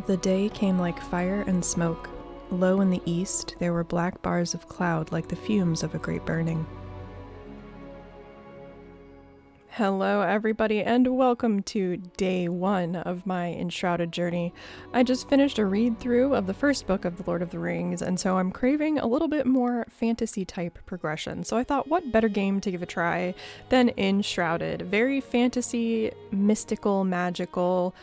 The day came like fire and smoke. Low in the east, there were black bars of cloud like the fumes of a great burning. Hello everybody and welcome to day 1 of my Enshrouded journey. I just finished a read through of the first book of the Lord of the Rings, and so I'm craving a little bit more fantasy type progression. So I thought, what better game to give a try than Enshrouded? Very fantasy, mystical, magical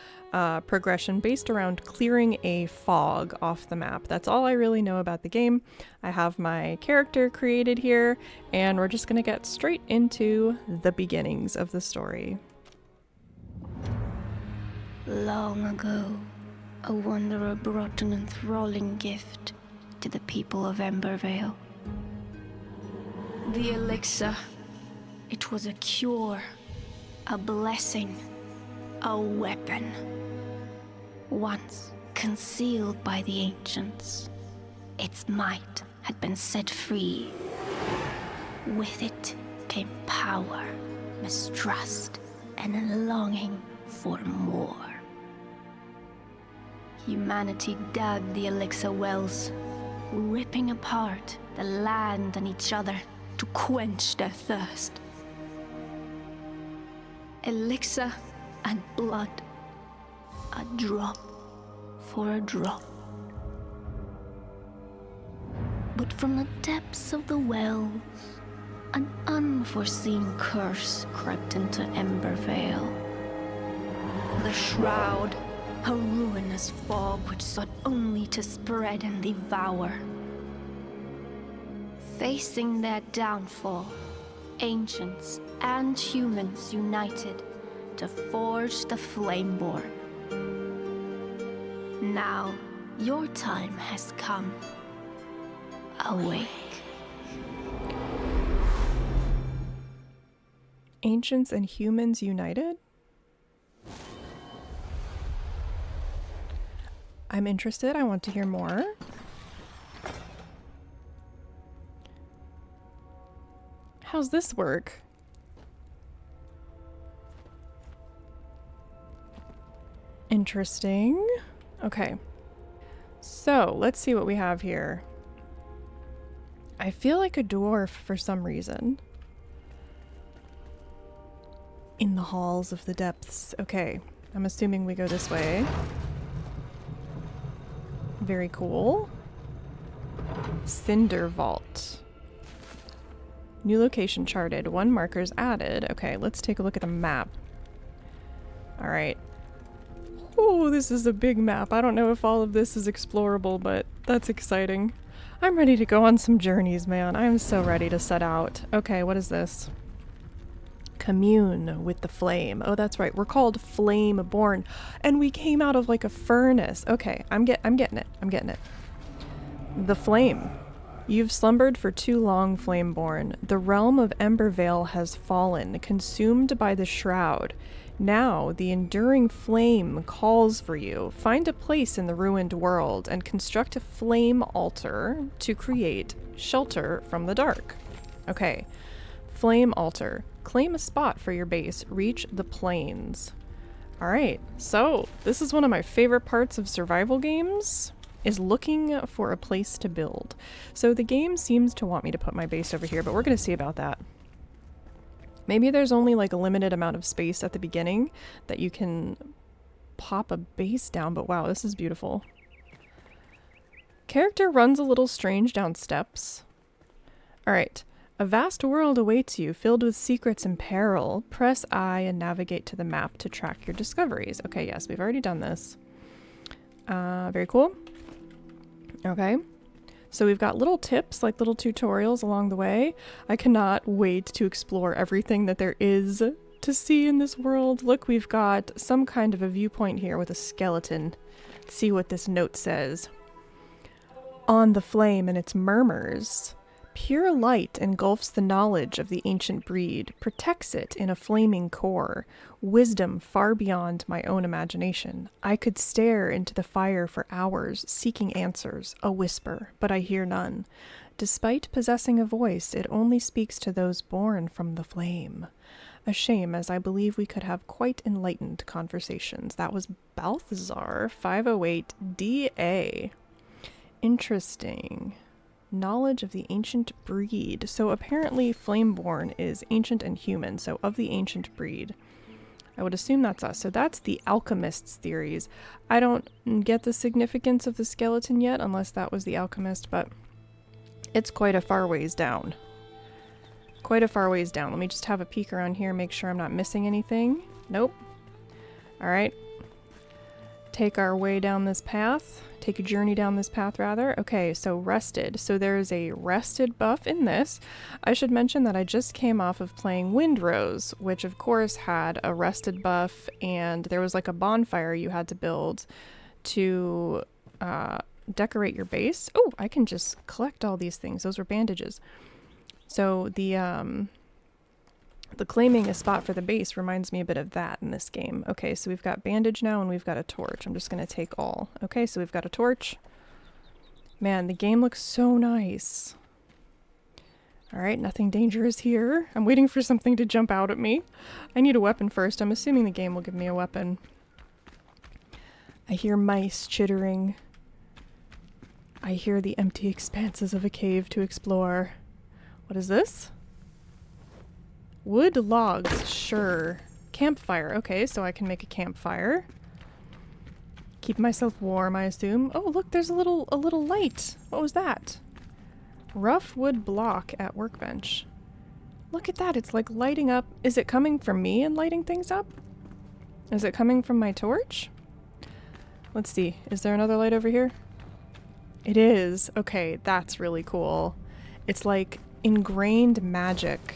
progression based around clearing a fog off the map. That's all I really know about the game. I have my character created here, and we're just gonna get straight into the beginnings of the story. Long ago, a wanderer brought an enthralling gift to the people of Embervale. The elixir. It was a cure, a blessing, a weapon. Once concealed by the ancients, its might had been set free. With it came power, mistrust, and a longing for more. Humanity dug the elixir wells, ripping apart the land and each other to quench their thirst. Elixir and blood, a drop for a drop. But from the depths of the wells, an unforeseen curse crept into Embervale. The shroud, a ruinous fog which sought only to spread and devour. Facing their downfall, ancients and humans united to forge the Flameborn. Now, your time has come. Awake. Ancients and humans united? I'm interested. I want to hear more. How's this work? Interesting. Okay. So, let's see what we have here. I feel like a dwarf for some reason. In the halls of the depths. Okay. I'm assuming we go this way. Very cool. Cinder Vault. New location charted. 1 markers added. Okay, let's take a look at the map. Alright. Oh, this is a big map. I don't know if all of this is explorable, but that's exciting. I'm ready to go on some journeys, man. I'm so ready to set out. Okay, what is this? Commune with the flame. Oh, that's right. We're called Flameborn, and we came out of like a furnace. Okay, I'm getting it. I'm getting it. The flame. You've slumbered for too long, Flameborn. The realm of Embervale has fallen, consumed by the shroud. Now, the enduring flame calls for you. Find a place in the ruined world and construct a flame altar to create shelter from the dark. Okay. Flame altar. Claim a spot for your base. Reach the plains. Alright, so this is one of my favorite parts of survival games, is looking for a place to build. So the game seems to want me to put my base over here, but we're going to see about that. Maybe there's only like a limited amount of space at the beginning that you can pop a base down, but wow, this is beautiful. Character runs a little strange down steps. Alright. A vast world awaits you, filled with secrets and peril. Press I and navigate to the map to track your discoveries. Okay, yes, we've already done this. Very cool. Okay. So we've got little tips, like little tutorials along the way. I cannot wait to explore everything that there is to see in this world. Look, we've got some kind of a viewpoint here with a skeleton. Let's see what this note says. On the flame and its murmurs. Pure light engulfs the knowledge of the ancient breed, protects it in a flaming core, wisdom far beyond my own imagination. I could stare into the fire for hours, seeking answers, a whisper, but I hear none. Despite possessing a voice, it only speaks to those born from the flame. A shame, as I believe we could have quite enlightened conversations. That was Balthazar, 508 DA. Interesting. Knowledge of the ancient breed. So apparently Flameborn is ancient and human, so of the ancient breed. I would assume that's us. So that's the alchemist's theories. I don't get the significance of the skeleton yet, unless that was the alchemist, but it's quite a far ways down. Quite a far ways down. Let me just have a peek around here, make sure I'm not missing anything. Nope. Alright. Take our way down this path. Take a journey down this path, rather. Okay, so rested. So there's a rested buff in this. I should mention that I just came off of playing Windrose, which of course had a rested buff, and there was like a bonfire you had to build to decorate your base. Oh, I can just collect all these things. Those were bandages. So the claiming a spot for the base reminds me a bit of that in this game. Okay, so we've got bandage now and we've got a torch. I'm just going to take all. Okay, so we've got a torch. Man, the game looks so nice. Alright, nothing dangerous here. I'm waiting for something to jump out at me. I need a weapon first. I'm assuming the game will give me a weapon. I hear mice chittering. I hear the empty expanses of a cave to explore. What is this? Wood logs, sure. Campfire, okay, so I can make a campfire. Keep myself warm, I assume. Oh, look, there's a little light. What was that? Rough wood block at workbench. Look at that, it's like lighting up. Is it coming from me and lighting things up? Is it coming from my torch? Let's see, is there another light over here? It is. Okay, that's really cool. It's like ingrained magic.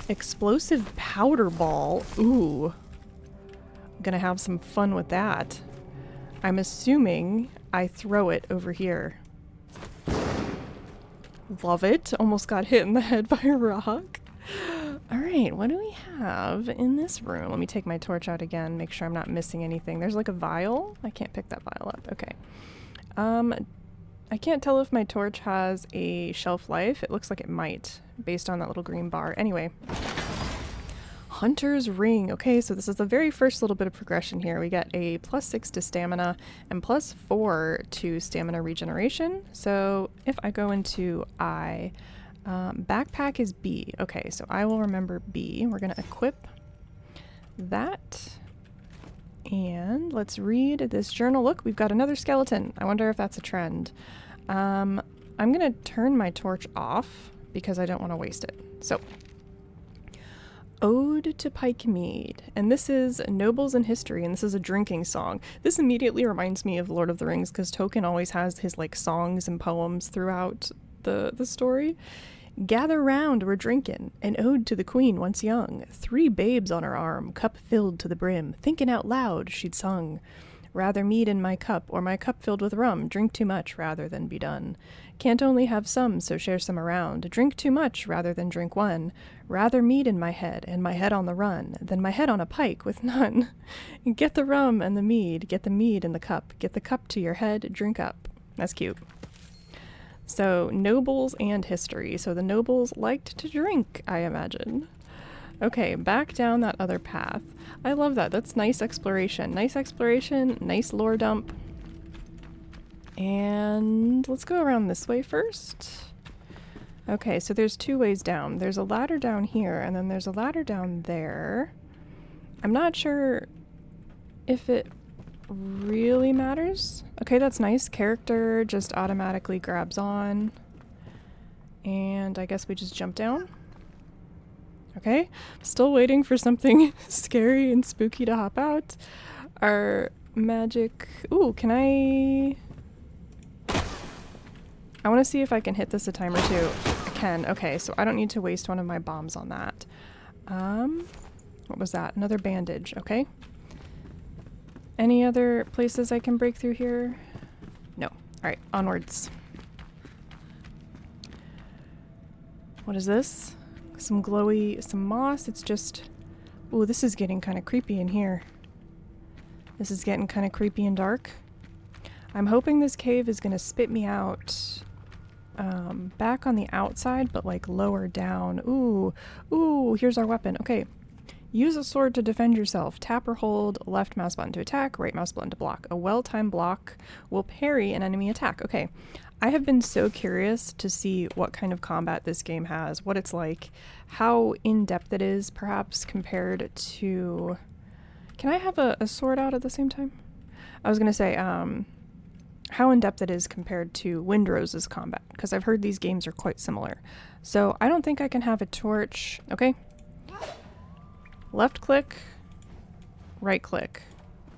Explosive powder ball. Ooh. I'm gonna have some fun with that. I'm assuming I throw it over here. Love it. Almost got hit in the head by a rock. Alright, what do we have in this room? Let me take my torch out again, make sure I'm not missing anything. There's like a vial. I can't pick that vial up. Okay. I can't tell if my torch has a shelf life. It looks like it might, based on that little green bar. Anyway. Hunter's Ring. Okay, so this is the very first little bit of progression here. We get a +6 to stamina and +4 to stamina regeneration. So if I go into I, backpack is B. Okay, so I will remember B. We're going to equip that. And let's read this journal. Look, we've got another skeleton. I wonder if that's a trend. I'm going to turn my torch off because I don't want to waste it. So, Ode to Pike Mead. And this is Nobles in History, and this is a drinking song. This immediately reminds me of Lord of the Rings because Tolkien always has his like songs and poems throughout the story. Gather round, we're drinkin', an ode to the queen once young. 3 babes on her arm, cup filled to the brim. Thinkin' out loud, she'd sung. Rather mead in my cup, or my cup filled with rum. Drink too much rather than be done. Can't only have some, so share some around. Drink too much rather than drink one. Rather mead in my head, and my head on the run, than my head on a pike with none. Get the rum and the mead, get the mead in the cup. Get the cup to your head, drink up. That's cute. So, nobles and history. So the nobles liked to drink, I imagine. Okay, back down that other path. I love that. That's nice exploration. Nice exploration, nice lore dump. And let's go around this way first. Okay, so there's 2 ways down. There's a ladder down here, and then there's a ladder down there. I'm not sure if it really matters. Okay, that's nice. Character just automatically grabs on. And I guess we just jump down. Okay, still waiting for something scary and spooky to hop out. Our magic... Ooh, can I want to see if I can hit this a time or two. I can. Okay, so I don't need to waste one of my bombs on that. What was that? Another bandage. Okay. Any other places I can break through here? No. Alright, onwards. What is this? Some glowy, some moss. It's just... Ooh, this is getting kind of creepy in here. This is getting kind of creepy and dark. I'm hoping this cave is going to spit me out back on the outside, but like lower down. Ooh, ooh, here's our weapon. Okay, Use a sword to defend yourself. Tap or hold left mouse button to attack, right mouse button to block. A well-timed block will parry an enemy attack. Okay, I have been so curious to see what kind of combat this game has, what it's like, how in-depth it is, perhaps compared to... Can I have a sword out at the same time? I was going to say, how in-depth it is compared to Windrose's combat, because I've heard these games are quite similar. So I don't think I can have a torch. Okay. Left click, right click.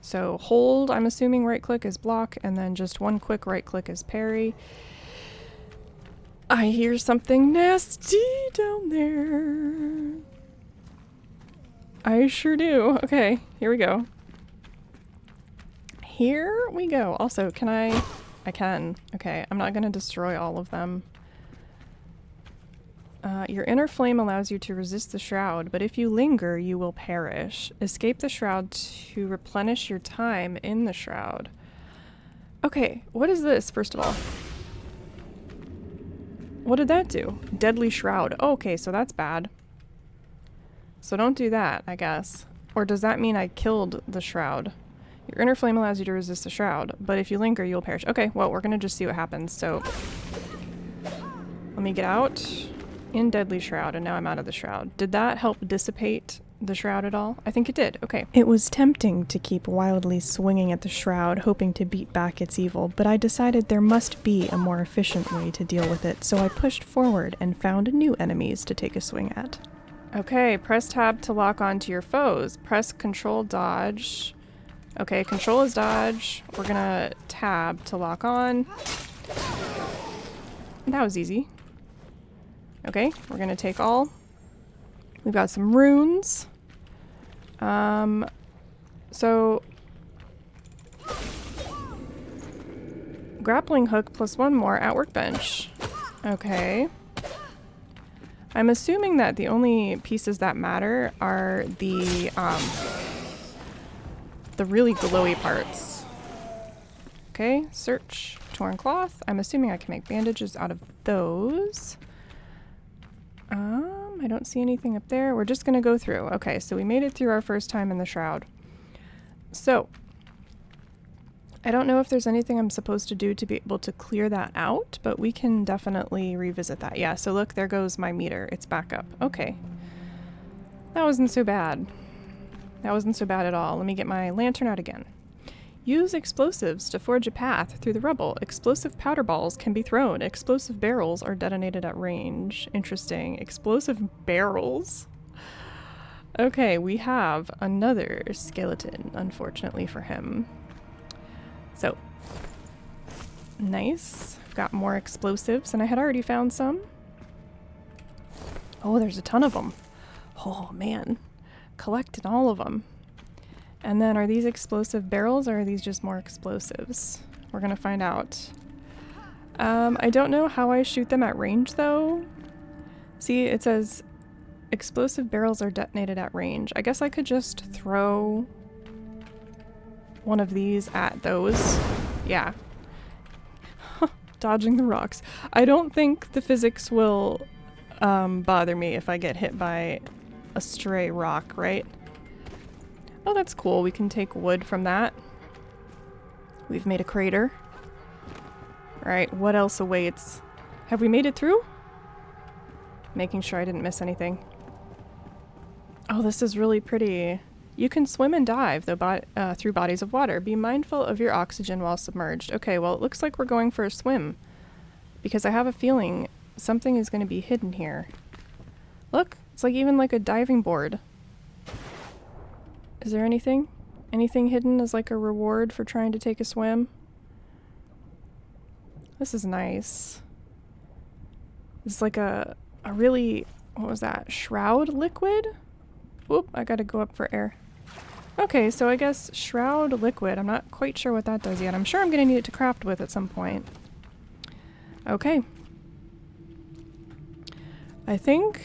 So hold, I'm assuming right click is block, and then just one quick right click is parry. I hear something nasty down there. I sure do. Okay, here we go. Here we go. Also, can I can. Okay, I'm not going to destroy all of them. Your inner flame allows you to resist the shroud, but if you linger, you will perish. Escape the shroud to replenish your time in the shroud. Okay, what is this, first of all? What did that do? Deadly shroud. Oh, okay, so that's bad. So don't do that, I guess. Or does that mean I killed the shroud? Your inner flame allows you to resist the shroud, but if you linger, you'll perish. Okay, well, we're gonna just see what happens, so... Let me get out. In deadly shroud, and now I'm out of the shroud. Did that help dissipate the shroud at all? I think it did. Okay. It was tempting to keep wildly swinging at the shroud, hoping to beat back its evil, but I decided there must be a more efficient way to deal with it, so I pushed forward and found new enemies to take a swing at. Okay, press tab to lock onto your foes. Press control dodge. Okay, control is dodge. We're gonna tab to lock on. That was easy. Okay, we're gonna take all. We've got some runes. So grappling hook plus one more at workbench. Okay. I'm assuming that the only pieces that matter are the really glowy parts. Okay, search torn cloth. I'm assuming I can make bandages out of those. I don't see anything up there. We're just gonna go through. Okay, so we made it through our first time in the shroud. So, I don't know if there's anything I'm supposed to do to be able to clear that out, but we can definitely revisit that. Yeah, so look, there goes my meter. It's back up. Okay. That wasn't so bad. That wasn't so bad at all. Let me get my lantern out again. Use explosives to forge a path through the rubble. Explosive powder balls can be thrown. Explosive barrels are detonated at range. Interesting. Explosive barrels? Okay, we have another skeleton, unfortunately for him. So, nice. Got more explosives, and I had already found some. Oh, there's a ton of them. Oh, man. Collected all of them. And then are these explosive barrels or are these just more explosives? We're gonna find out. I don't know how I shoot them at range though. See, it says explosive barrels are detonated at range. I guess I could just throw one of these at those. Yeah. Dodging the rocks. I don't think the physics will bother me if I get hit by a stray rock, right? Oh, that's cool. We can take wood from that. We've made a crater. Alright, what else awaits? Have we made it through? Making sure I didn't miss anything. Oh, this is really pretty. You can swim and dive through bodies of water. Be mindful of your oxygen while submerged. Okay, well, it looks like we're going for a swim. Because I have a feeling something is going to be hidden here. Look, it's like even like a diving board. Is there anything? Anything hidden as like a reward for trying to take a swim? This is nice. It's like a really, what was that? Shroud liquid? Whoop, I gotta go up for air. Okay, so I guess shroud liquid. I'm not quite sure what that does yet. I'm sure I'm gonna need it to craft with at some point. Okay. I think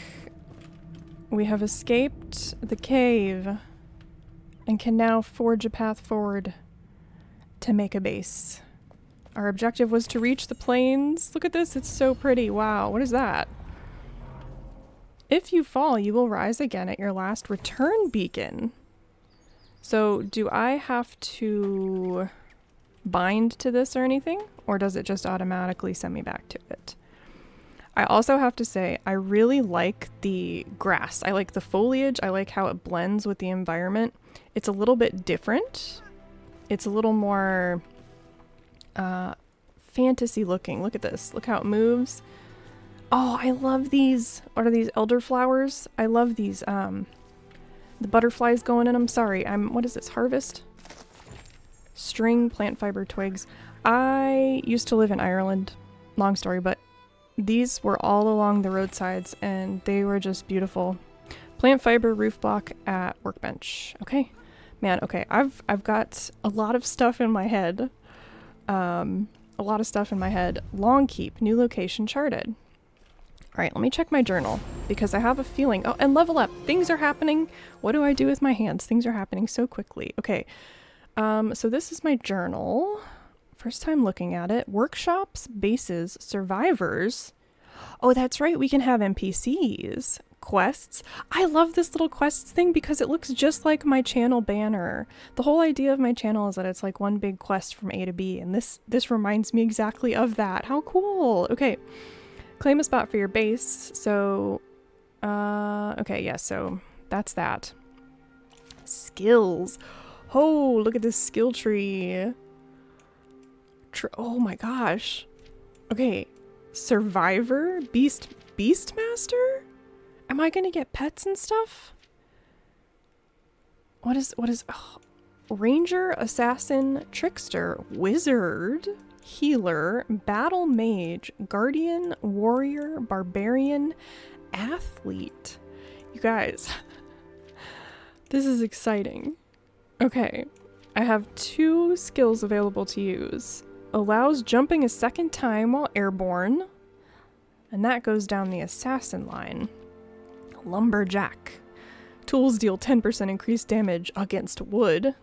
we have escaped the cave and can now forge a path forward to make a base. Our objective was to reach the plains. Look at this, it's so pretty. Wow, what is that? If you fall, you will rise again at your last return beacon. So do I have to bind to this or anything? Or does it just automatically send me back to it? I also have to say, I really like the grass. I like the foliage. I like how it blends with the environment. It's a little bit different. It's a little more fantasy looking. Look at this. Look how it moves. Oh, I love these. What are these? Elderflowers? I love these. The butterflies going in them. Sorry, what is this? Harvest? String, plant fiber, twigs. I used to live in Ireland. Long story, but these were all along the roadsides and they were just beautiful. Plant fiber, roof block at workbench. Okay. Man, okay. I've got a lot of stuff in my head. Long keep, new location charted. All right, let me check my journal because I have a feeling. Oh, and level up. Things are happening. What do I do with my hands? Things are happening so quickly. Okay. So this is my journal. First time looking at it. Workshops, bases, survivors. Oh, that's right. We can have NPCs. Quests. I love this little quests thing because it looks just like my channel banner. The whole idea of my channel is that it's like one big quest from A to B, and this reminds me exactly of that. How cool. Okay. Claim a spot for your base. So, okay, yeah, so that's that. Skills. Oh, look at this skill tree. Oh my gosh. Okay. Survivor? Beastmaster? Am I gonna get pets and stuff? What is, oh, Ranger, Assassin, Trickster, Wizard, Healer, Battle Mage, Guardian, Warrior, Barbarian, Athlete. You guys, this is exciting. Okay, I have 2 skills available to use. Allows jumping a second time while airborne, and that goes down the assassin line. Lumberjack. Tools deal 10% increased damage against wood.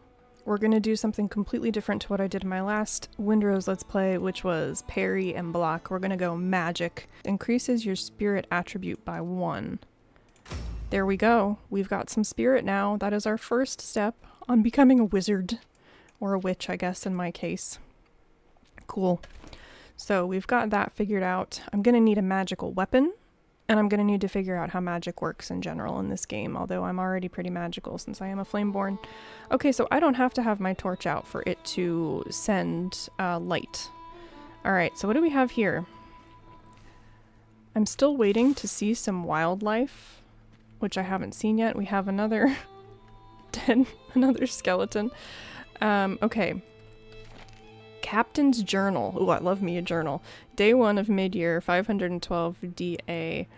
We're gonna do something completely different to what I did in my last Windrose Let's Play, which was parry and block. We're gonna go magic. Increases your spirit attribute by 1. There we go. We've got some spirit now. That is our first step on becoming a wizard. Or a witch, I guess, in my case. Cool. So we've got that figured out. I'm gonna need a magical weapon, and I'm gonna need to figure out how magic works in general in this game, although I'm already pretty magical since I am a Flameborn. Okay, so I don't have to have my torch out for it to send light. Alright, so what do we have here? I'm still waiting to see some wildlife, which I haven't seen yet. We have another another skeleton. Okay. Captain's Journal. Ooh, I love me a journal. Day 1 of mid-year, 512 DA.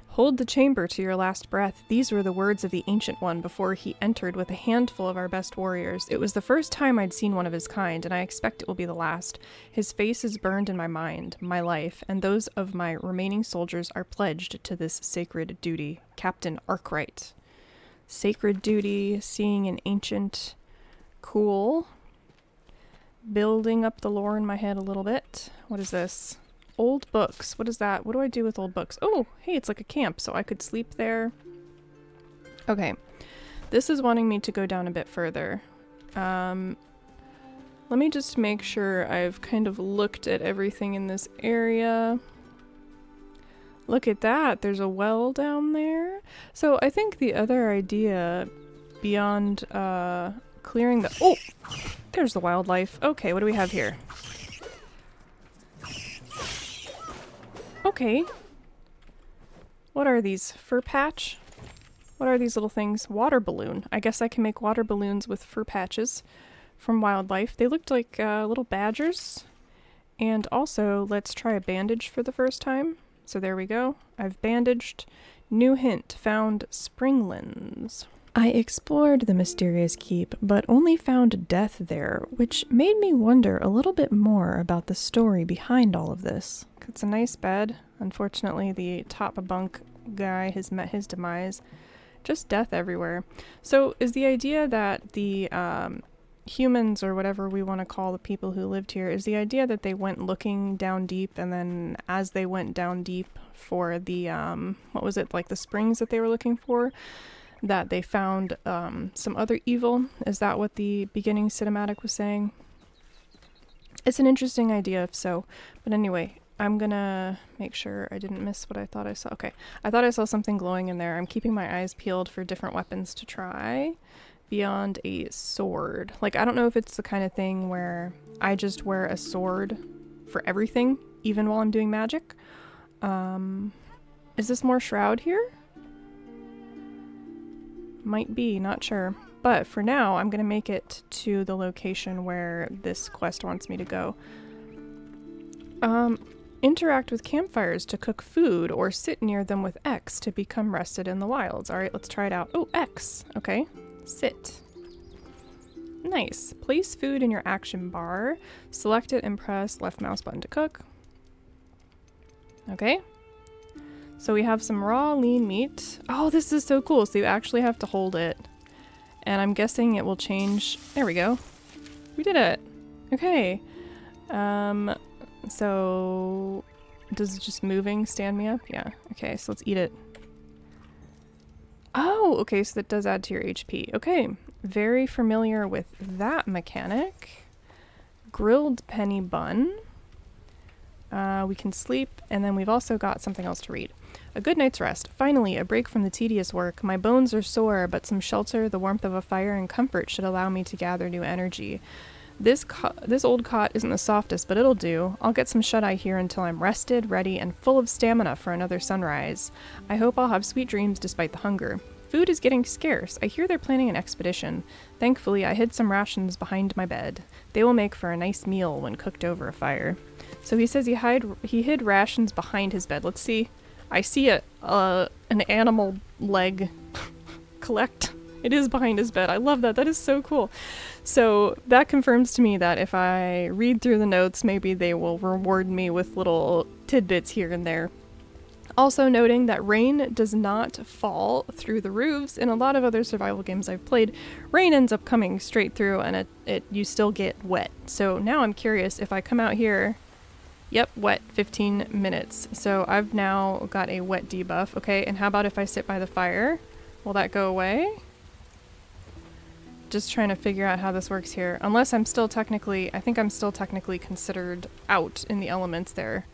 Hold the chamber to your last breath. These were the words of the Ancient One before he entered with a handful of our best warriors. It was the first time I'd seen one of his kind, and I expect it will be the last. His face is burned in my mind, my life, and those of my remaining soldiers are pledged to this sacred duty. Captain Arkwright. Sacred duty, seeing an ancient. Cool. Building up the lore in my head a little bit. What is this? Old books. What is that? What do I do with old books? Oh, hey, it's like a camp, so I could sleep there. Okay. This is wanting me to go down a bit further. Let me just make sure I've kind of looked at everything in this area. Look at that. There's a well down there. So I think the other idea beyond clearing the... Oh! There's the wildlife. Okay, what do we have here? Okay. What are these? Fur patch? What are these little things? Water balloon. I guess I can make water balloons with fur patches from wildlife. They looked like little badgers. And also, let's try a bandage for the first time. So there we go. I've bandaged. New hint. Found springlins. I explored the mysterious keep, but only found death there, which made me wonder a little bit more about the story behind all of this. It's a nice bed. Unfortunately, the top bunk guy has met his demise. Just death everywhere. So is the idea that the humans, or whatever we want to call the people who lived here, is the idea that they went looking down deep, and then as they went down deep for the, what was it, like the springs that they were looking for, that they found some other evil? Is that what the beginning cinematic was saying? It's an interesting idea if so. But anyway, I'm gonna make sure I didn't miss what I thought I saw. Okay, I thought I saw something glowing in there. I'm keeping my eyes peeled for different weapons to try beyond a sword. Like, I don't know if it's the kind of thing where I just wear a sword for everything, even while I'm doing magic. Is this more shroud here? Might be, not sure. But for now, I'm going to make it to the location where this quest wants me to go. Interact with campfires to cook food, or sit near them with X to become rested in the wilds. Alright, let's try it out. Oh, X. Okay. Sit. Nice. Place food in your action bar. Select it and press left mouse button to cook. Okay. So we have some raw lean meat. Oh, this is so cool. So you actually have to hold it. And I'm guessing it will change. There we go. We did it. Okay. So does just moving stand me up? Yeah. Okay, so let's eat it. Oh, okay, so that does add to your HP. Okay. Very familiar with that mechanic. Grilled penny bun. We can sleep, and then we've also got something else to read. A good night's rest. Finally, a break from the tedious work. My bones are sore, but some shelter, the warmth of a fire, and comfort should allow me to gather new energy. This old cot isn't the softest, but it'll do. I'll get some shut-eye here until I'm rested, ready, and full of stamina for another sunrise. I hope I'll have sweet dreams despite the hunger. Food is getting scarce. I hear they're planning an expedition. Thankfully, I hid some rations behind my bed. They will make for a nice meal when cooked over a fire. So he says he hid rations behind his bed. Let's see. I see an animal leg collect. It is behind his bed. I love that. That is so cool. So that confirms to me that if I read through the notes, maybe they will reward me with little tidbits here and there. Also noting that rain does not fall through the roofs. In a lot of other survival games I've played, rain ends up coming straight through, and you still get wet. So now I'm curious if I come out here. Yep, wet, 15 minutes. So I've now got a wet debuff. Okay, and how about if I sit by the fire? Will that go away? Just trying to figure out how this works here. Unless I'm still technically, I think I'm still technically considered out in the elements there.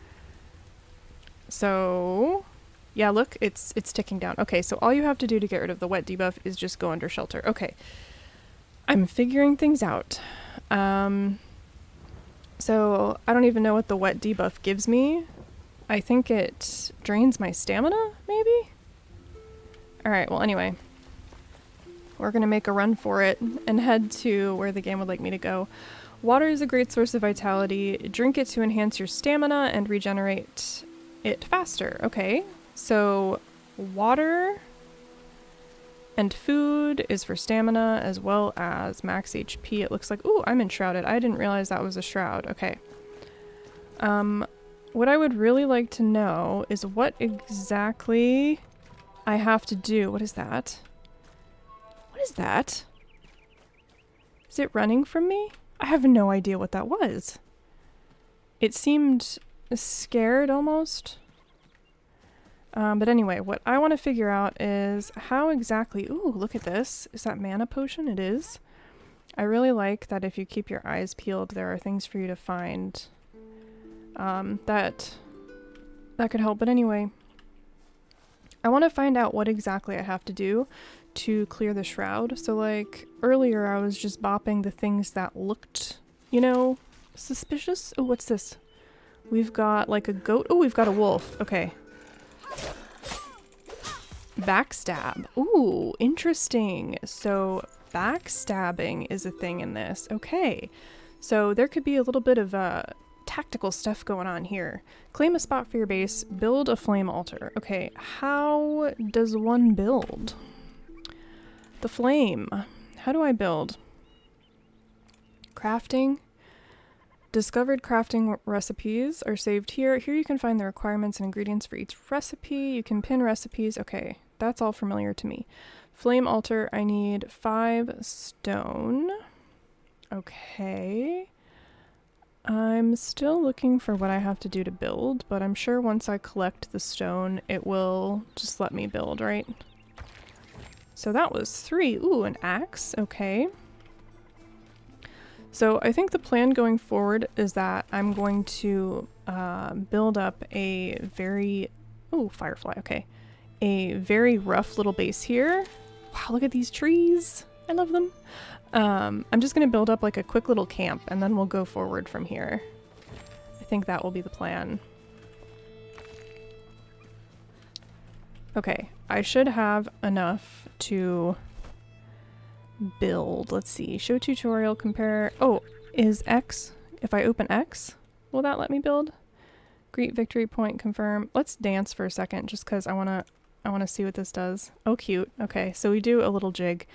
So, yeah, look, it's ticking down. Okay, so all you have to do to get rid of the wet debuff is just go under shelter. Okay, I'm figuring things out. So I don't even know what the wet debuff gives me. I think it drains my stamina, maybe? Alright, well anyway. We're gonna make a run for it and head to where the game would like me to go. Water is a great source of vitality. Drink it to enhance your stamina and regenerate it faster. Okay, so water and food is for stamina as well as max HP. It looks like, ooh, I'm enshrouded. I didn't realize that was a shroud. Okay. What I would really like to know is what exactly I have to do. What is that? What is that? Is it running from me? I have no idea what that was. It seemed scared almost. But anyway, what I want to figure out is how exactly... Ooh, look at this. Is that mana potion? It is. I really like that if you keep your eyes peeled, there are things for you to find that could help. But anyway, I want to find out what exactly I have to do to clear the shroud. So like earlier I was just bopping the things that looked, you know, suspicious. Oh, what's this? We've got like a goat. Oh, we've got a wolf. Okay. Backstab. Ooh, interesting. So backstabbing is a thing in this. Okay. So there could be a little bit of tactical stuff going on here. Claim a spot for your base. Build a flame altar. Okay, how does one build? The flame. How do I build? Crafting. Discovered crafting recipes are saved here. Here you can find the requirements and ingredients for each recipe. You can pin recipes. Okay, that's all familiar to me. Flame altar, I need 5 stone. Okay. I'm still looking for what I have to do to build, but I'm sure once I collect the stone, it will just let me build, right? So that was 3. Ooh, an axe. Okay. So I think the plan going forward is that I'm going to build up a very... Oh, firefly. Okay. A very rough little base here. Wow, look at these trees. I love them. I'm just going to build up like a quick little camp and then we'll go forward from here. I think that will be the plan. Okay, I should have enough to build. Let's see. Show tutorial, compare. Oh, is X, if I open X, will that let me build? Greet victory point, confirm. Let's dance for a second just because I want to see what this does. Oh, cute. Okay, so we do a little jig.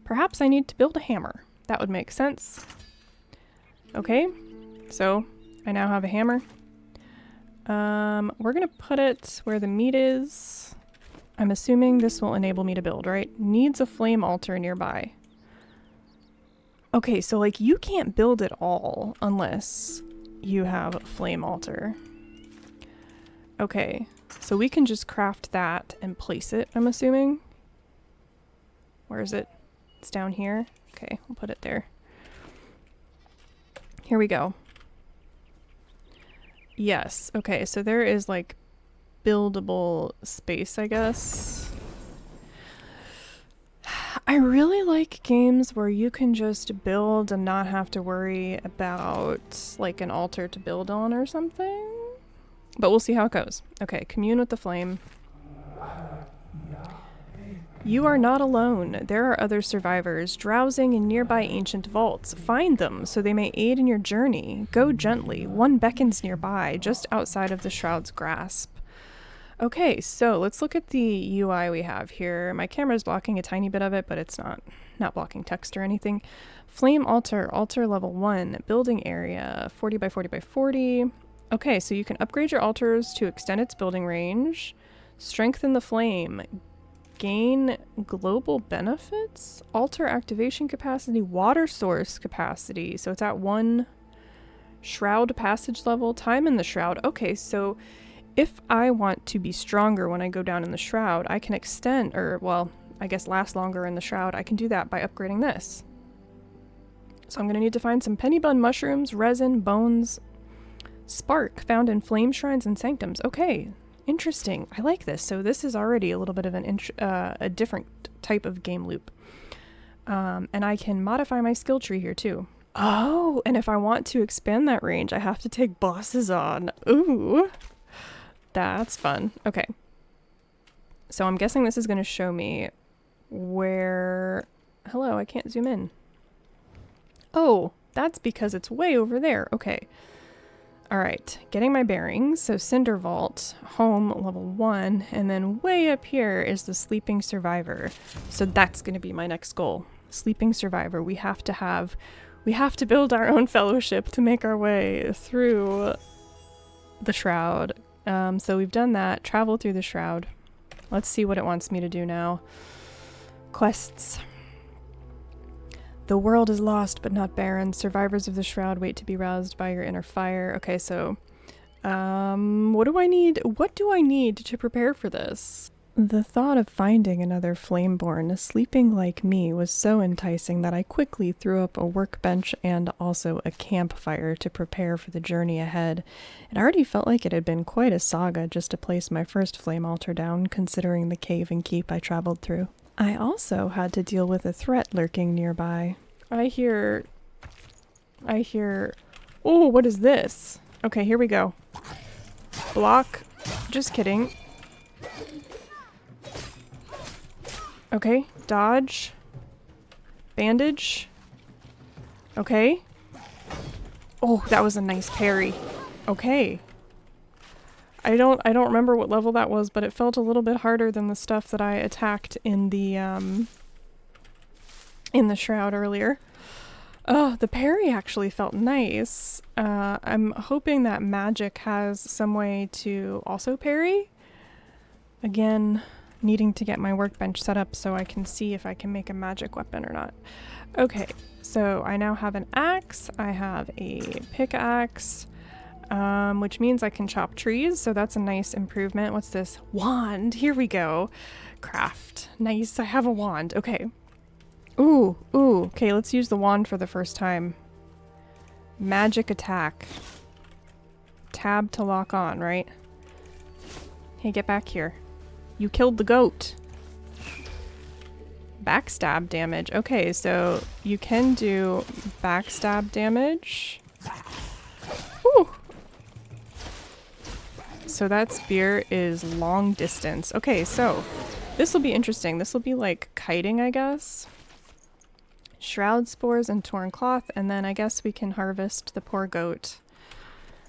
Perhaps I need to build a hammer. That would make sense. Okay, so I now have a hammer. We're gonna put it where the meat is. I'm assuming this will enable me to build, right? Needs a flame altar nearby. Okay, so like you can't build at all unless you have a flame altar. Okay, so we can just craft that and place it, I'm assuming. Where is it? It's down here. Okay, we'll put it there. Here we go. Yes, okay, so there is like buildable space, I guess. I really like games where you can just build and not have to worry about like an altar to build on or something. But we'll see how it goes. Okay, commune with the flame. You are not alone. There are other survivors drowsing in nearby ancient vaults. Find them so they may aid in your journey. Go gently. One beckons nearby, just outside of the shroud's grasp. Okay, so let's look at the UI we have here. My camera's blocking a tiny bit of it, but it's not blocking text or anything. Flame altar, altar level 1, building area, 40 by 40 by 40. Okay, so you can upgrade your altars to extend its building range, strengthen the flame, gain global benefits, altar activation capacity, water source capacity. So it's at 1 shroud passage level, time in the shroud. Okay, so if I want to be stronger when I go down in the shroud, I can extend, or well, I guess last longer in the shroud. I can do that by upgrading this. So I'm going to need to find some penny bun mushrooms, resin, bones, spark found in flame shrines and sanctums. Okay. Interesting. I like this. So this is already a little bit of a different type of game loop. And I can modify my skill tree here too. Oh, and if I want to expand that range, I have to take bosses on. Ooh, that's fun. Okay. So I'm guessing this is going to show me where... Hello, I can't zoom in. Oh, that's because it's way over there. Okay. All right, getting my bearings. So Cinder Vault, home, level 1, and then way up here is the Sleeping Survivor. So that's going to be my next goal. Sleeping Survivor. We have to build our own fellowship to make our way through the Shroud. So we've done that. Travel through the Shroud. Let's see what it wants me to do now. Quests. The world is lost but not barren. Survivors of the Shroud wait to be roused by your inner fire. Okay, so what do I need? What do I need to prepare for this? The thought of finding another Flameborn sleeping like me was so enticing that I quickly threw up a workbench and also a campfire to prepare for the journey ahead. It already felt like it had been quite a saga just to place my first flame altar down, considering the cave and keep I traveled through. I also had to deal with a threat lurking nearby. I hear... Oh, what is this? Okay, here we go. Block. Just kidding. Okay, dodge. Bandage. Okay. Oh, that was a nice parry. Okay. I don't remember what level that was, but it felt a little bit harder than the stuff that I attacked in the Shroud earlier. Oh, the parry actually felt nice. I'm hoping that magic has some way to also parry. Again, needing to get my workbench set up so I can see if I can make a magic weapon or not. Okay, so I now have an axe, I have a pickaxe, which means I can chop trees, so that's a nice improvement. What's this? Wand! Here we go! Craft. Nice, I have a wand. Okay. Ooh, ooh. Okay, let's use the wand for the first time. Magic attack. Tab to lock on, right? Hey, get back here. You killed the goat. Backstab damage. Okay, so you can do backstab damage. Whew. So that spear is long distance. Okay, so this will be interesting. This will be like kiting, I guess. Shroud spores and torn cloth, and then I guess we can harvest the poor goat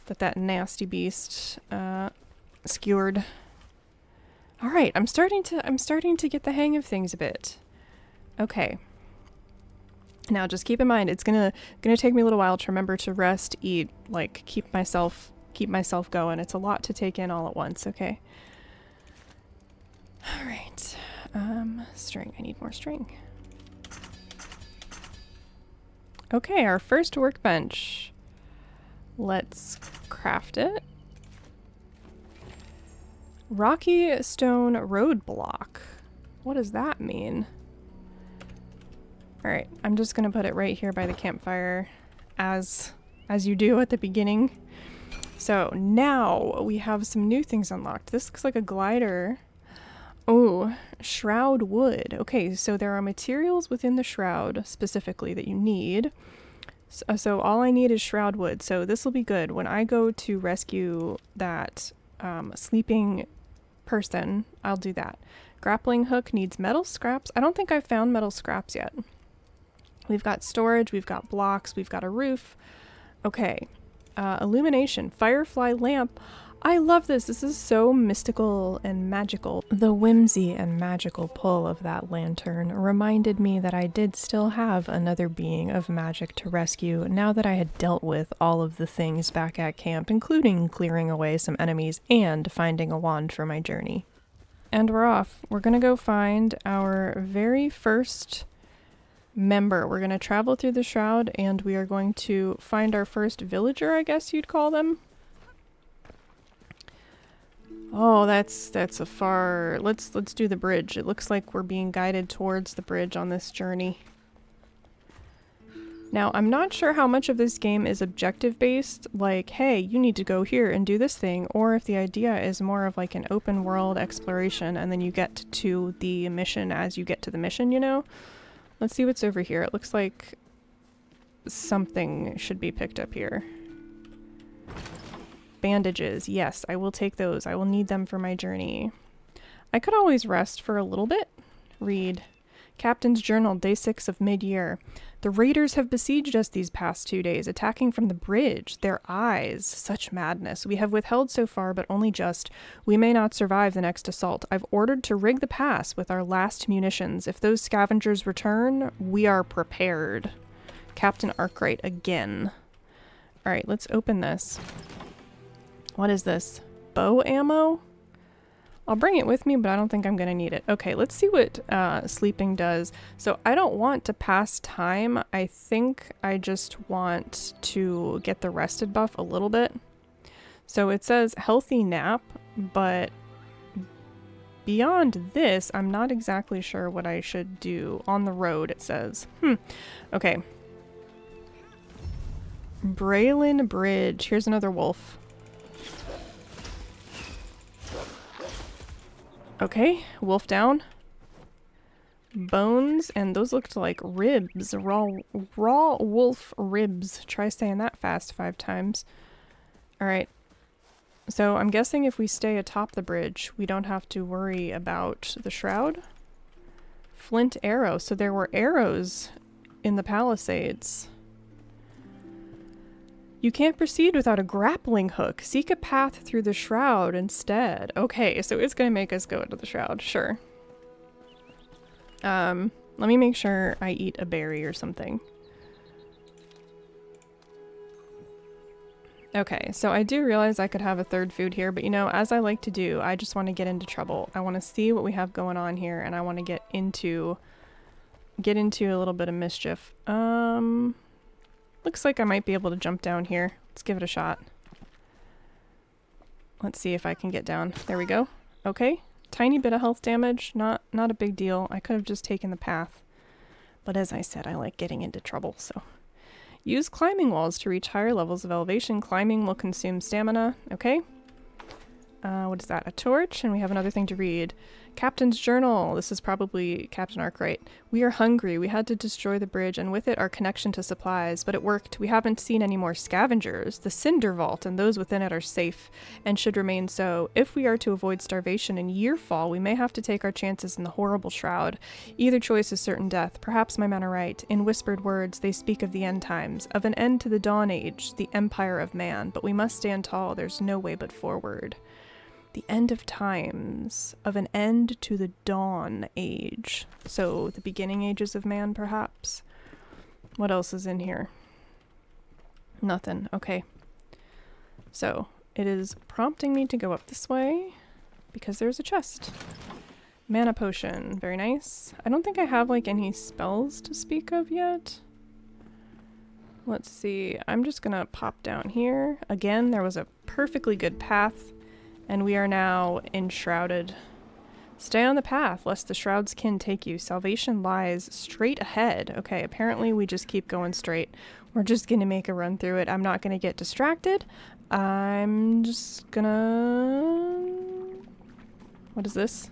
that nasty beast skewered. All right, I'm starting to get the hang of things a bit. Okay. Now just keep in mind it's gonna take me a little while to remember to rest, eat, like keep myself going. It's a lot to take in all at once, okay? All right. String. I need more string. Okay, our first workbench. Let's craft it. Rocky stone roadblock. What does that mean? All right, I'm just gonna put it right here by the campfire, as you do at the beginning. So now we have some new things unlocked. This looks like a glider. Oh, shroud wood. Okay, so there are materials within the shroud specifically that you need. So all I need is shroud wood. So this will be good when I go to rescue that sleeping person. I'll do that. Grappling hook needs metal scraps. I don't think I've found metal scraps yet. We've got storage, we've got blocks, we've got a roof. Okay. Illumination, firefly lamp. I love this. This is so mystical and magical. The whimsy and magical pull of that lantern reminded me that I did still have another being of magic to rescue now that I had dealt with all of the things back at camp, including clearing away some enemies and finding a wand for my journey. And we're off. We're gonna go find our very first member. We're gonna travel through the shroud and we are going to find our first villager, I guess you'd call them. Oh, that's a far... Let's do the bridge. It looks like we're being guided towards the bridge on this journey. Now, I'm not sure how much of this game is objective-based, like, hey, you need to go here and do this thing, or if the idea is more of like an open world exploration and then you get to the mission as you get to the mission, you know? Let's see what's over here. It looks like something should be picked up here. Bandages. Yes, I will take those. I will need them for my journey. I could always rest for a little bit. Read. Captain's Journal, Day 6 of Mid-Year. The raiders have besieged us these past 2 days, attacking from the bridge. Their eyes. Such madness. We have withheld so far, but only just. We may not survive the next assault. I've ordered to rig the pass with our last munitions. If those scavengers return, we are prepared. Captain Arkwright again. Alright, let's open this. What is this? Bow ammo? I'll bring it with me, but I don't think I'm going to need it. Okay, let's see what sleeping does. So I don't want to pass time. I think I just want to get the rested buff a little bit. So it says healthy nap, but beyond this, I'm not exactly sure what I should do. On the road, it says. Okay. Braylon Bridge. Here's another wolf. Okay, wolf down. Bones, and those looked like ribs. Raw wolf ribs. Try saying that fast 5 times. Alright. So I'm guessing if we stay atop the bridge, we don't have to worry about the shroud. Flint arrow. So there were arrows in the Palisades. You can't proceed without a grappling hook. Seek a path through the shroud instead. Okay, so it's gonna make us go into the shroud, sure. Let me make sure I eat a berry or something. Okay, so I do realize I could have a third food here, but you know, as I like to do, I just want to get into trouble. I want to see what we have going on here, and I want to get into a little bit of mischief. Looks like I might be able to jump down here. Let's give it a shot. Let's see if I can get down. There we go. Okay, tiny bit of health damage, not a big deal. I could have just taken the path, but as I said, I like getting into trouble, so. Use climbing walls to reach higher levels of elevation. Climbing will consume stamina. Okay. What is that? A torch? And we have another thing to read. Captain's journal. This is probably Captain Arkwright. We are hungry. We had to destroy the bridge and with it our connection to supplies, but it worked. We haven't seen any more scavengers. The cinder vault and those within it are safe and should remain so. If we are to avoid starvation in Yearfall, we may have to take our chances in the horrible shroud. Either choice is certain death. Perhaps my men are right. In whispered words, they speak of the end times, of an end to the Dawn Age, the empire of man, but we must stand tall. There's no way but forward. The end of times, of an end to the Dawn Age. So, the beginning ages of man, perhaps? What else is in here? Nothing. Okay. So, it is prompting me to go up this way, because there's a chest. Mana potion. Very nice. I don't think I have, like, any spells to speak of yet. Let's see. I'm just gonna pop down here. Again, there was a perfectly good path. And we are now enshrouded. Stay on the path, lest the shroud's kin take you. Salvation lies straight ahead. Okay, apparently we just keep going straight. We're just gonna make a run through it. I'm not gonna get distracted. I'm just gonna... What is this?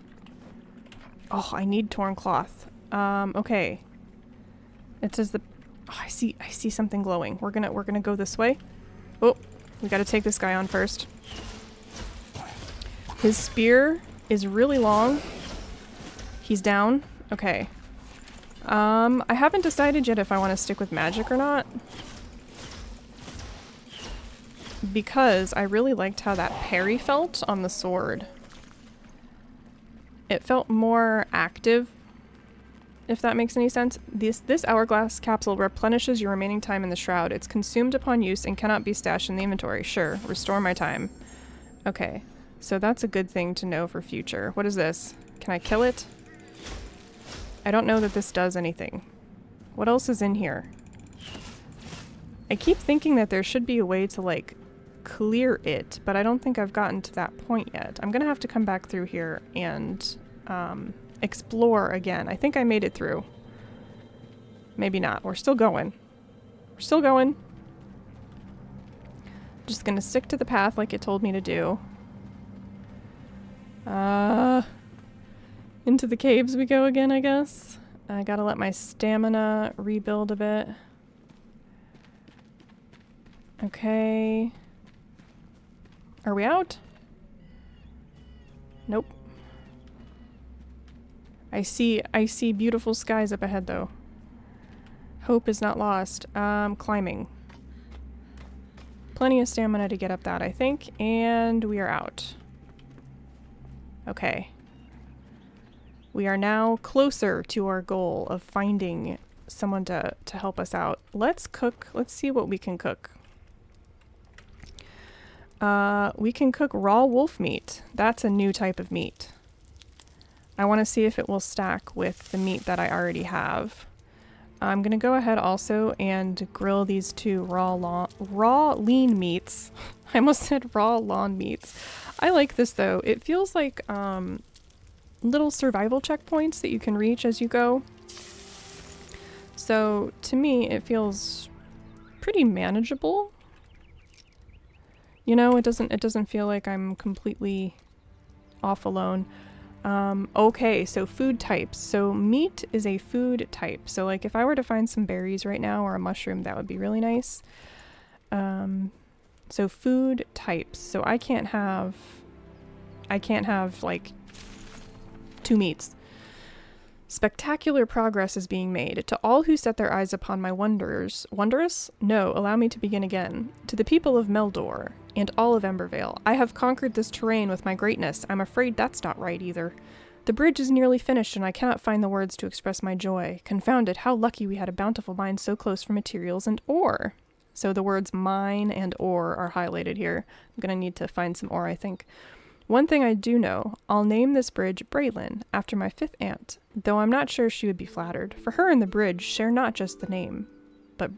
Oh, I need torn cloth. Okay. It says the... Oh, I see something glowing. We're gonna go this way. Oh, we gotta take this guy on first. His spear is really long. He's down. Okay. I haven't decided yet if I want to stick with magic or not. Because I really liked how that parry felt on the sword. It felt more active, if that makes any sense. This hourglass capsule replenishes your remaining time in the shroud. It's consumed upon use and cannot be stashed in the inventory. Sure, restore my time. Okay. So that's a good thing to know for future. What is this? Can I kill it? I don't know that this does anything. What else is in here? I keep thinking that there should be a way to, like, clear it, but I don't think I've gotten to that point yet. I'm gonna have to come back through here and explore again. I think I made it through. Maybe not. We're still going. We're still going. Just gonna stick to the path like it told me to do. Into the caves we go again, I guess. I gotta let my stamina rebuild a bit. Okay. Are we out? Nope. I see beautiful skies up ahead, though. Hope is not lost. Climbing. Plenty of stamina to get up that, I think. And we are out. Okay. We are now closer to our goal of finding someone to help us out. Let's cook. Let's see what we can cook. We can cook raw wolf meat. That's a new type of meat. I want to see if it will stack with the meat that I already have. I'm going to go ahead also and grill these two raw lean meats. I almost said raw lawn meats. I like this though. It feels like little survival checkpoints that you can reach as you go. So to me it feels pretty manageable. You know, it doesn't feel like I'm completely off alone. Okay, so food types. So meat is a food type. So like if I were to find some berries right now or a mushroom, that would be really nice. So food types. So I can't have like 2 meats. Spectacular progress is being made. To all who set their eyes upon my wonders... Wondrous? No, allow me to begin again. To the people of Meldor, and all of Embervale, I have conquered this terrain with my greatness. I'm afraid that's not right either. The bridge is nearly finished, and I cannot find the words to express my joy. Confound it, how lucky we had a bountiful mine so close for materials and ore. So the words mine and ore are highlighted here. I'm going to need to find some ore, I think. One thing I do know, I'll name this bridge Braylin, after my 5th aunt, though I'm not sure she would be flattered, for her and the bridge share not just the name, but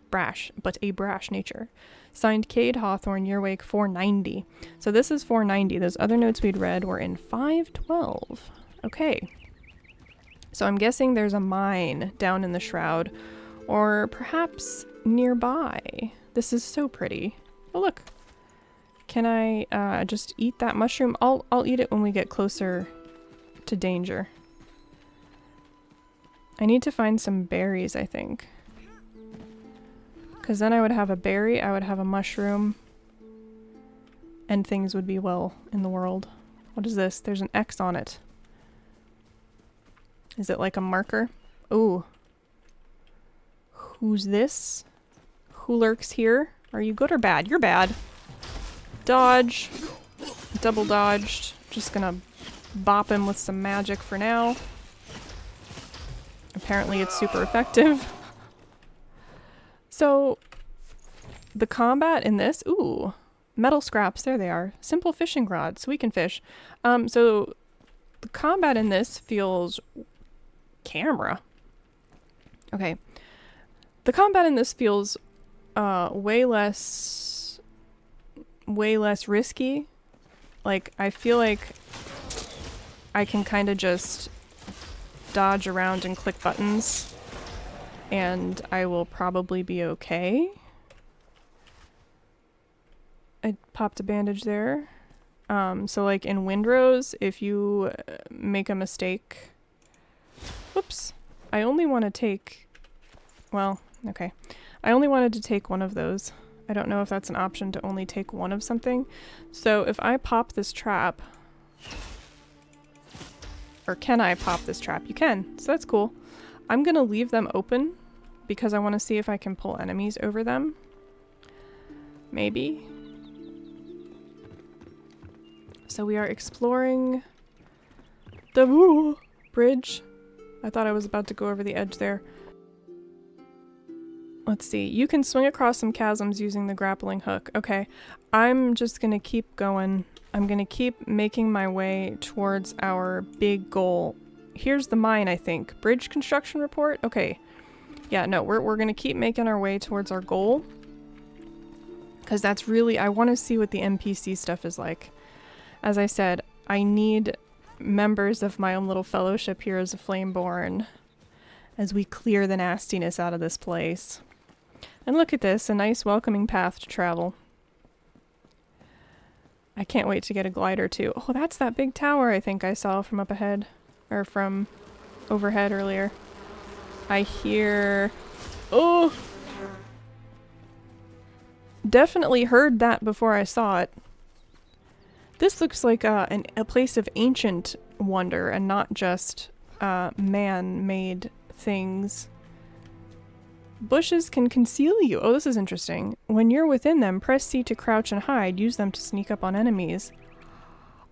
a brash nature. Signed Cade Hawthorne, Yearwake 490. So this is 490. Those other notes we'd read were in 512. Okay. So I'm guessing there's a mine down in the shroud, or perhaps nearby. This is so pretty. Oh, look. Can I just eat that mushroom? I'll eat it when we get closer to danger. I need to find some berries, I think. Because then I would have a berry, I would have a mushroom, and things would be well in the world. What is this? There's an X on it. Is it like a marker? Ooh. Who's this? Who lurks here? Are you good or bad? You're bad. Dodge. Double dodged. Just gonna bop him with some magic for now. Apparently it's super effective. So, the combat in this, ooh, metal scraps, there they are. Simple fishing rod, so we can fish. So, the combat in this feels camera. Okay. The combat in this feels way less risky. Like, I feel like I can kind of just dodge around and click buttons, and I will probably be okay. I popped a bandage there. So like in Windrose, if you make a mistake... Whoops. I only want to take... Well, okay. I only wanted to take one of those. I don't know if that's an option to only take one of something. So if I pop this trap... Or can I pop this trap? You can. So that's cool. I'm gonna leave them open because I want to see if I can pull enemies over them. Maybe. So we are exploring the bridge. I thought I was about to go over the edge there. Let's see. You can swing across some chasms using the grappling hook. Okay. I'm just gonna keep going. I'm gonna keep making my way towards our big goal. Here's the mine, I think. Bridge construction report? Okay. Yeah, no, we're gonna keep making our way towards our goal. Because that's really... I want to see what the NPC stuff is like. As I said, I need members of my own little fellowship here as a Flameborn as we clear the nastiness out of this place. And look at this, a nice welcoming path to travel. I can't wait to get a glider too. Oh, that's that big tower I think I saw from up ahead. Or from overhead earlier. I hear... Oh! Definitely heard that before I saw it. This looks like a place of ancient wonder and not just man-made things. Bushes can conceal you. Oh, this is interesting. When you're within them, press C to crouch and hide. Use them to sneak up on enemies.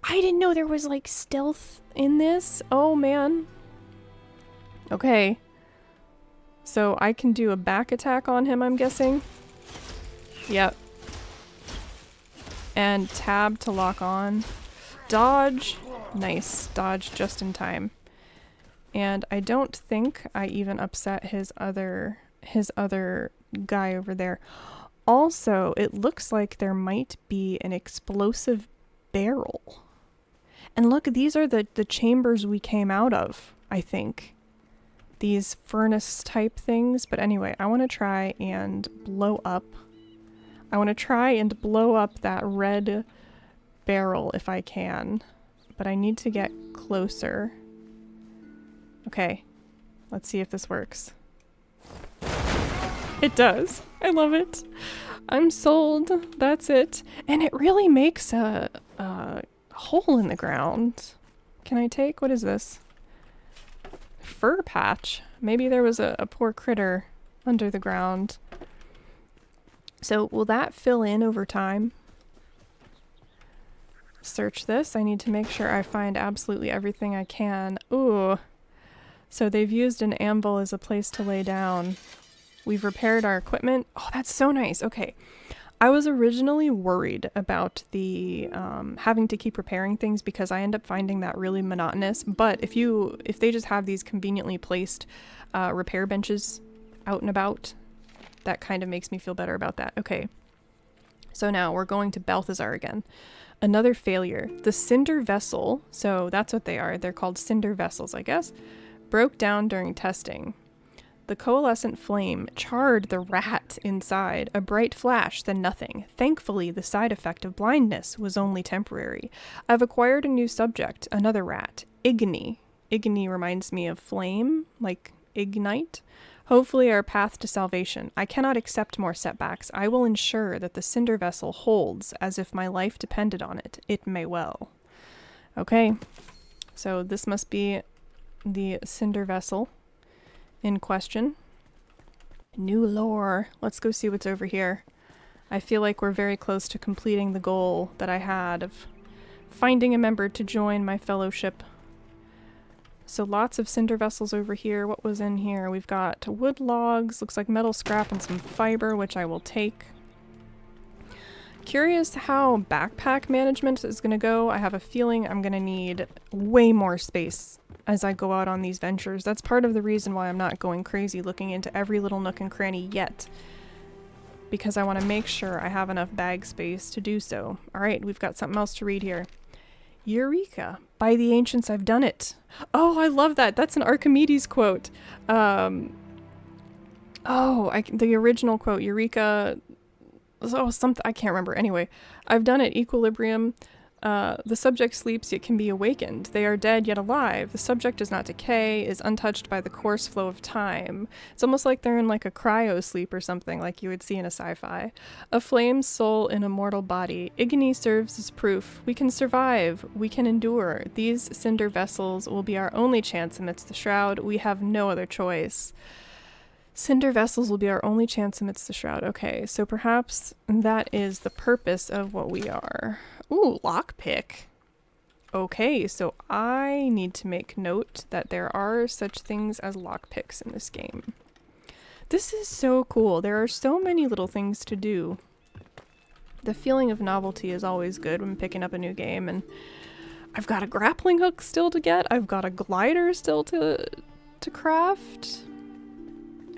I didn't know there was like stealth in this. Oh man. Okay. So I can do a back attack on him, I'm guessing. Yep. And tab to lock on. Dodge. Nice. Dodge just in time. And I don't think I even upset his other guy over there. Also, it looks like there might be an explosive barrel. And look, these are the chambers we came out of, I think. These furnace type things. But anyway, I want to try and blow up. I want to try and blow up that red barrel if I can. But I need to get closer. Okay. Let's see if this works. It does. I love it. I'm sold. That's it. And it really makes a hole in the ground. Can I take? What is this? Fur patch. Maybe there was a poor critter under the ground. So will that fill in over time? Search this. I need to make sure I find absolutely everything I can. Ooh. So they've used an anvil as a place to lay down. We've repaired our equipment. Oh, that's so nice. Okay. I was originally worried about the having to keep repairing things because I end up finding that really monotonous. But if they just have these conveniently placed repair benches out and about, that kind of makes me feel better about that. Okay. So now we're going to Balthazar again. Another failure. The cinder vessel, so that's what they are. They're called cinder vessels, I guess, broke down during testing. The coalescent flame charred the rat inside. A bright flash, then nothing. Thankfully, the side effect of blindness was only temporary. I've acquired a new subject, another rat. Igni. Igni reminds me of flame, like ignite. Hopefully our path to salvation. I cannot accept more setbacks. I will ensure that the cinder vessel holds as if my life depended on it. It may well. Okay, so this must be the cinder vessel in question. New lore. Let's go see what's over here. I feel like we're very close to completing the goal that I had of finding a member to join my fellowship. So lots of cinder vessels over here. What was in here? We've got wood logs, looks like metal scrap and some fiber, which I will take. Curious how backpack management is going to go. I have a feeling I'm going to need way more space as I go out on these ventures. That's part of the reason why I'm not going crazy looking into every little nook and cranny yet, because I want to make sure I have enough bag space to do so. All right, we've got something else to read here. Eureka! By the ancients, I've done it. Oh, I love that. That's an Archimedes quote. The original quote, Eureka. Oh, something I can't remember. Anyway, I've done it. Equilibrium. The subject sleeps yet can be awakened. They are dead yet alive. The subject does not decay, is untouched by the course flow of time. It's almost like they're in like a cryo sleep or something like you would see in a sci-fi. A flame soul in a mortal body. Igni serves as proof. We can survive. We can endure. These cinder vessels will be our only chance amidst the shroud. We have no other choice. Cinder vessels will be our only chance amidst the shroud. Okay, so perhaps that is the purpose of what we are. Ooh, lockpick. Okay, so I need to make note that there are such things as lockpicks in this game. This is so cool. There are so many little things to do. The feeling of novelty is always good when picking up a new game, and I've got a grappling hook still to get. I've got a glider still to craft.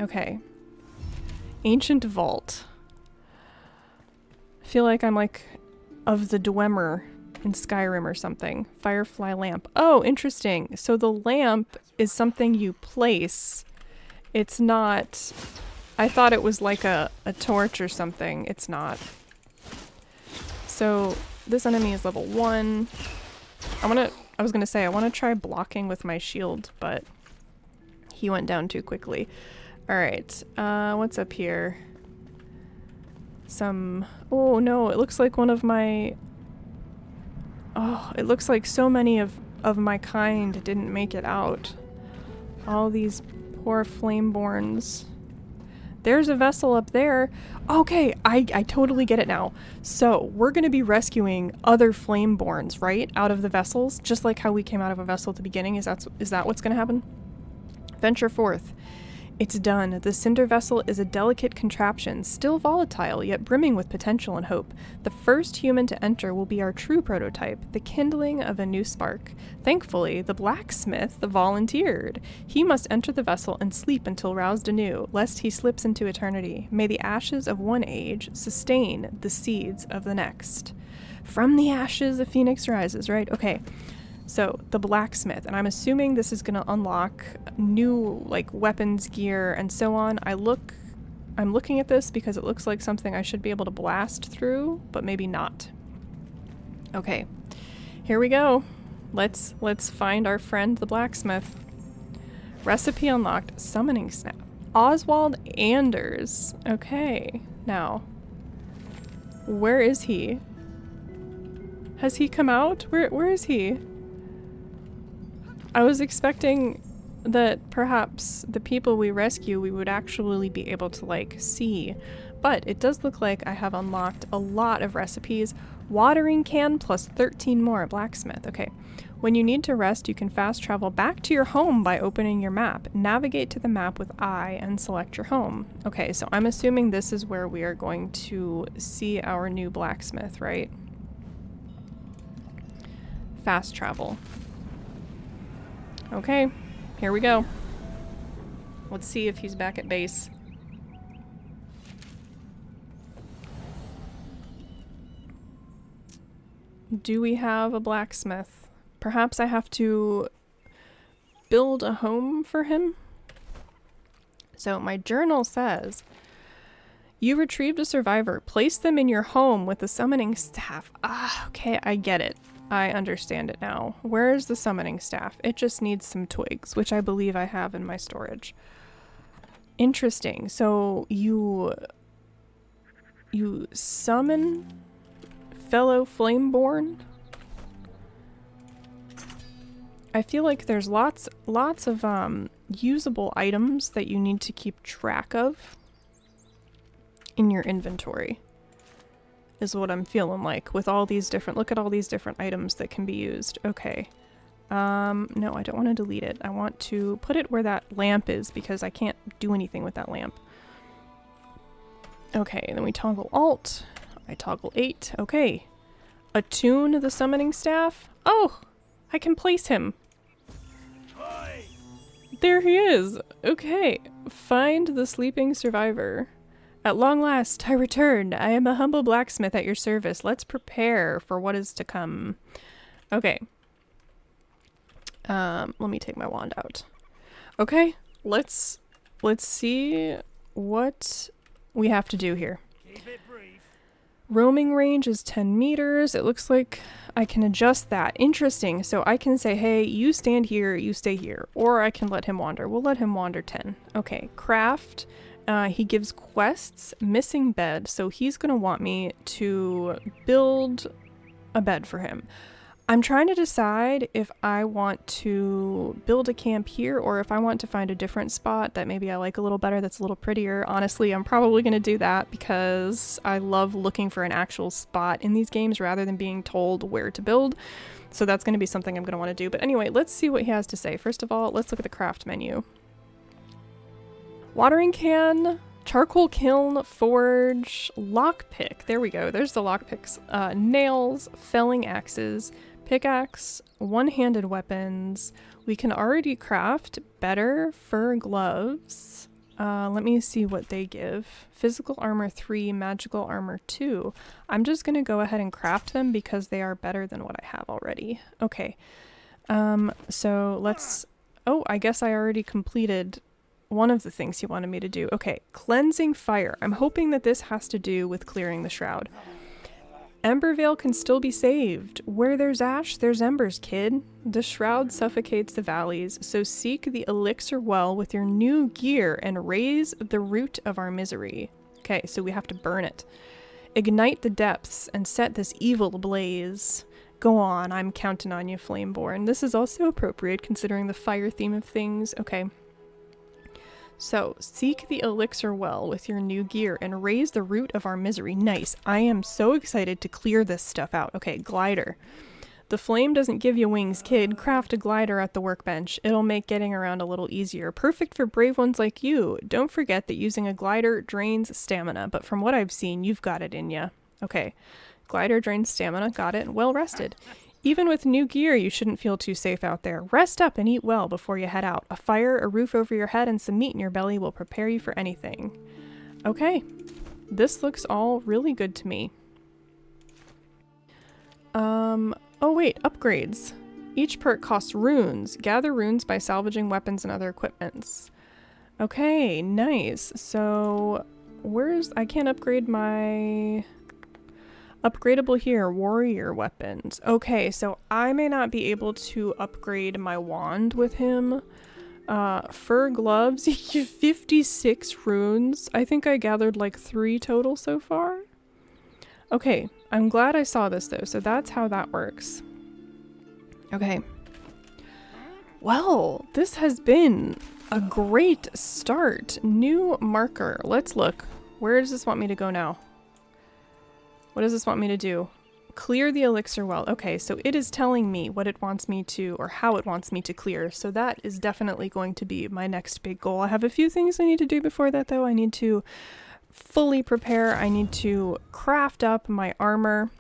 Okay. Ancient Vault. I feel like I'm like of the Dwemer in Skyrim or something. Firefly lamp. Oh, interesting. So the lamp is something you place. It's not... I thought it was like a torch or something. It's not. So this enemy is level 1. I was gonna say I want to try blocking with my shield, but he went down too quickly. Alright, what's up here? Oh no, it looks like one of my... Oh, it looks like so many of my kind didn't make it out. All these poor flameborns. There's a vessel up there. Okay, I totally get it now. So, we're gonna be rescuing other flameborns, right? Out of the vessels, just like how we came out of a vessel at the beginning. Is that what's gonna happen? Venture forth. It's done. The cinder vessel is a delicate contraption, still volatile, yet brimming with potential and hope. The first human to enter will be our true prototype, the kindling of a new spark. Thankfully, the blacksmith volunteered. He must enter the vessel and sleep until roused anew, lest he slips into eternity. May the ashes of one age sustain the seeds of the next. From the ashes, a phoenix rises, right? Okay. So, the blacksmith, and I'm assuming this is going to unlock new, like, weapons, gear, and so on. I'm looking at this because it looks like something I should be able to blast through, but maybe not. Okay, here we go. Let's find our friend, the blacksmith. Recipe unlocked, summoning snap. Oswald Anders. Okay, now, where is he? Has he come out? Where is he? I was expecting that perhaps the people we rescue we would actually be able to like see, But it does look like I have unlocked a lot of recipes. Watering can plus 13 more. Blacksmith. Okay. When you need to rest, you can fast travel back to your home by opening your map. Navigate to the map with I and select your home. Okay, so I'm assuming this is where we are going to see our new blacksmith, right? Fast travel. Okay, here we go. Let's see if he's back at base. Do we have a blacksmith? Perhaps I have to build a home for him? So my journal says, you retrieved a survivor. Place them in your home with the summoning staff. Ah, okay, I get it. I understand it now. Where is the summoning staff? It just needs some twigs, which I believe I have in my storage. Interesting. So you summon fellow Flameborn? I feel like there's lots of usable items that you need to keep track of in your inventory, is what I'm feeling like with all these different, look at all these different items that can be used. Okay. No, I don't want to delete it. I want to put it where that lamp is because I can't do anything with that lamp. Okay, then we toggle Alt. I toggle 8. Okay. Attune the summoning staff. Oh! I can place him. There he is. Okay. Find the sleeping survivor. At long last, I returned. I am a humble blacksmith at your service. Let's prepare for what is to come. Okay. Let me take my wand out. Okay. Let's see what we have to do here. Roaming range is 10 meters. It looks like I can adjust that. Interesting. So I can say, hey, you stand here, you stay here. Or I can let him wander. We'll let him wander 10. Okay, craft. He gives quests, missing bed. So he's going to want me to build a bed for him. I'm trying to decide if I want to build a camp here or if I want to find a different spot that maybe I like a little better, that's a little prettier. Honestly, I'm probably going to do that because I love looking for an actual spot in these games rather than being told where to build. So that's going to be something I'm going to want to do. But anyway, let's see what he has to say. First of all, let's look at the craft menu. Watering can, charcoal kiln, forge, lockpick. There we go. There's the lockpicks. Nails, felling axes, pickaxe, one-handed weapons. We can already craft better fur gloves. Let me see what they give. Physical armor 3, magical armor 2. I'm just going to go ahead and craft them because they are better than what I have already. Okay. So let's... Oh, I guess I already completed one of the things he wanted me to do. Okay, cleansing fire. I'm hoping that this has to do with clearing the shroud. Embervale can still be saved. Where there's ash, there's embers, kid. The shroud suffocates the valleys, so seek the elixir well with your new gear and raise the root of our misery. Okay, so we have to burn it. Ignite the depths and set this evil ablaze. Go on, I'm counting on you, Flameborn. This is also appropriate considering the fire theme of things. Okay. So, seek the elixir well with your new gear and raise the root of our misery. Nice. I am so excited to clear this stuff out. Okay, glider. The flame doesn't give you wings, kid. Craft a glider at the workbench. It'll make getting around a little easier. Perfect for brave ones like you. Don't forget that using a glider drains stamina, but from what I've seen, you've got it in ya. Okay, glider drains stamina. Got it. Well rested. Even with new gear, you shouldn't feel too safe out there. Rest up and eat well before you head out. A fire, a roof over your head, and some meat in your belly will prepare you for anything. Okay. This looks all really good to me. Oh wait, upgrades. Each perk costs runes. Gather runes by salvaging weapons and other equipments. Okay, nice. So, I can't upgrade my... Upgradable here, warrior weapons. Okay, so I may not be able to upgrade my wand with him. Fur gloves, 56 runes. I think I gathered like 3 total so far. Okay, I'm glad I saw this though, so that's how that works. Okay. Well, this has been a great start. New marker. Let's look. Where does this want me to go now? What does this want me to do? Clear the elixir well. Okay, so it is telling me what it wants me to, or how it wants me to clear. So that is definitely going to be my next big goal. I have a few things I need to do before that, though. I need to fully prepare. I need to craft up my armor.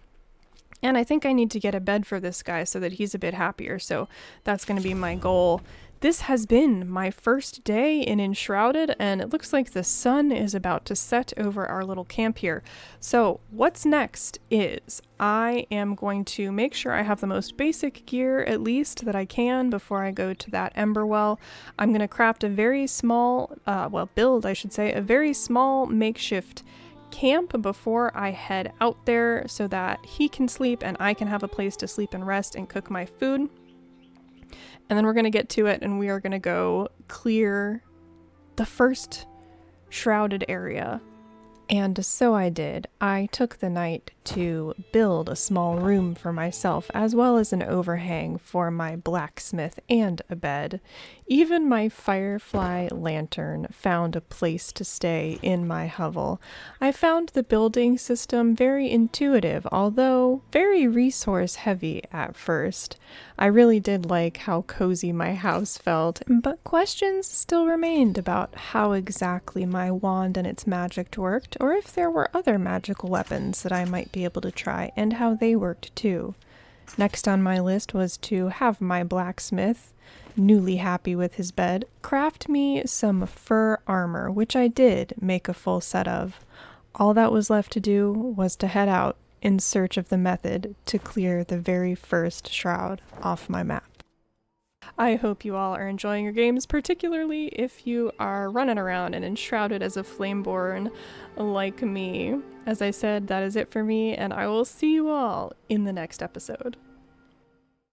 And I think I need to get a bed for this guy so that he's a bit happier. So that's going to be my goal. This has been my first day in Enshrouded, and it looks like the sun is about to set over our little camp here. So what's next is I am going to make sure I have the most basic gear, at least, that I can before I go to that Embervale. I'm going to craft a very small, build, I should say, a very small makeshift camp before I head out there so that he can sleep and I can have a place to sleep and rest and cook my food. And then we're going to get to it and we are going to go clear the first shrouded area. And so I did. I took the night to build a small room for myself, as well as an overhang for my blacksmith and a bed. Even my firefly lantern found a place to stay in my hovel. I found the building system very intuitive, although very resource heavy at first. I really did like how cozy my house felt, but questions still remained about how exactly my wand and its magic worked, or if there were other magical weapons that I might be able to try, and how they worked too. Next on my list was to have my blacksmith, newly happy with his bed, craft me some fur armor, which I did make a full set of. All that was left to do was to head out in search of the method to clear the very first shroud off my map. I hope you all are enjoying your games, particularly if you are running around and enshrouded as a flameborn like me. As I said, that is it for me, and I will see you all in the next episode.